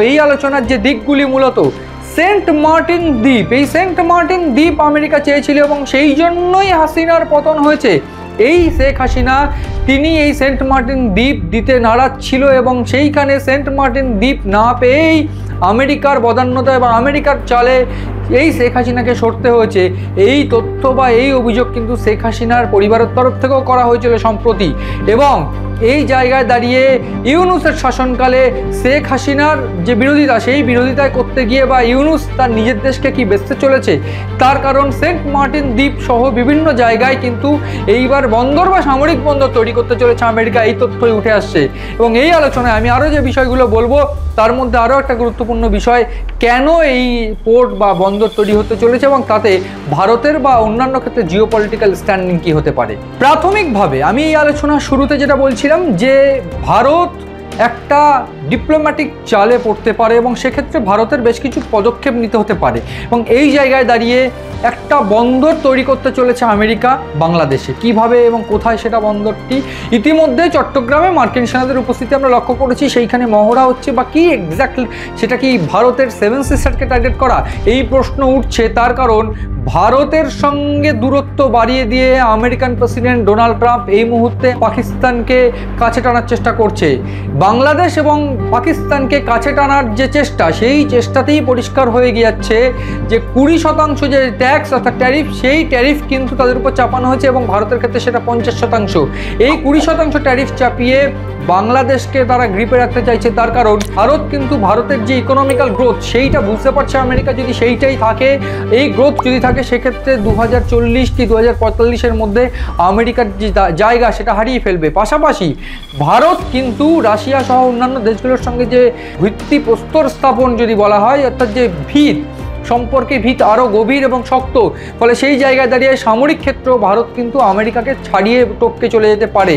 এই আলোচনার যে দিকগুলি মূলত সেন্ট মার্টিন দ্বীপ, এই সেন্ট মার্টিন দ্বীপ আমেরিকা চেয়েছিল এবং সেই জন্যই হাসিনার পতন হয়েছে। এই শেখ হাসিনা তিনি এই সেন্ট মার্টিন দ্বীপ দিতে নারাজ ছিল এবং সেইখানে সেন্ট মার্টিন দ্বীপ না পেয়েই আমেরিকার বদান্যতা এবং আমেরিকার চালে এই শেখ হাসিনাকে সরতে হয়েছে। এই তথ্য বা এই অভিযোগ কিন্তু শেখ হাসিনার পরিবারের তরফ থেকেও করা হয়েছিল সম্প্রতি। এবং এই জায়গায় দাঁড়িয়ে ইউনূসের শাসনকালে শেখ হাসিনার যে বিরোধিতা, সেই বিরোধিতায় করতে গিয়ে বা ইউনূস তার নিজের দেশকে কি বেচতে চলেছে তার কারণ সেন্ট মার্টিন দ্বীপ সহ বিভিন্ন জায়গায় কিন্তু এইবার বন্দর বা সামরিক বন্দর তৈরি করতে চলেছে আমেরিকা, এই তথ্যই উঠে আসছে। এবং এই আলোচনায় আমি আরও যে বিষয়গুলো বলবো তার মধ্যে আরও একটা গুরুত্বপূর্ণ বিষয়, কেন এই পোর্ট বা বন্দর তৈরি হতে চলেছে এবং তাতে ভারতের বা অন্যান্য ক্ষেত্রে জিওপলিটিক্যাল স্ট্যান্ডিং কী হতে পারে। প্রাথমিকভাবে আমি এই আলোচনার শুরুতে যেটা বলছিলাম যে ভারত একটা ডিপ্লোম্যাটিক চালে পড়তে পারে এবং সেক্ষেত্রে ভারতের বেশ কিছু পদক্ষেপ নিতে হতে পারে। এবং এই জায়গায় দাঁড়িয়ে একটা বন্দর তৈরি করতে চলেছে আমেরিকা বাংলাদেশে। কিভাবে এবং কোথায় সেটা বন্দরটি? ইতিমধ্যে চট্টগ্রামে মার্কিন সেনাদের উপস্থিতি আমরা লক্ষ্য করেছি, সেইখানে মহড়া হচ্ছে বা কি এক্স্যাক্টলি সেটা কি ভারতের 7 সিস্টারকে টার্গেট করা, এই প্রশ্ন উঠছে। তার কারণ ভারতের সঙ্গে দূরত্ব বাড়িয়ে দিয়ে আমেরিকান প্রেসিডেন্ট ডোনাল্ড ট্রাম্প এই মুহূর্তে পাকিস্তানকে কাছে টানার চেষ্টা করছে। বাংলাদেশ এবং পাকিস্তানকে কাছে টানার যে চেষ্টা, সেই চেষ্টাতেই পরিষ্কার হয়ে গিয়েছে যে 20% যে ট্যাক্স অর্থাৎ ট্যারিফ, সেই ট্যারিফ কিন্তু তাদের উপর চাপানো হয়েছে এবং ভারতের ক্ষেত্রে সেটা 50%। এই 20% ট্যারিফ চাপিয়ে বাংলাদেশকে তারা গ্রিপে রাখতে চাইছে। তার কারণ ভারতের যে ইকোনমিক্যাল গ্রোথ সেইটা বুঝতে পারছে আমেরিকা, যদি সেইটাই থাকে, এই গ্রোথ যদি থাকে সেক্ষেত্রে 2040 কি 2045-এর মধ্যে আমেরিকার যে জায়গা সেটা হারিয়ে ফেলবে। পাশাপাশি ভারত কিন্তু রাশিয়া সহ অন্যান্য দেশগুলোর সঙ্গে যে ভিত্তিপ্রস্তর স্থাপন যদি বলা হয়, অর্থাৎ যে ভিত সম্পর্কে ভিত আরও গভীর এবং শক্ত, ফলে সেই জায়গায় দাঁড়িয়ে সামরিক ক্ষেত্রেও ভারত কিন্তু আমেরিকাকে ছাড়িয়ে টপকে চলে যেতে পারে।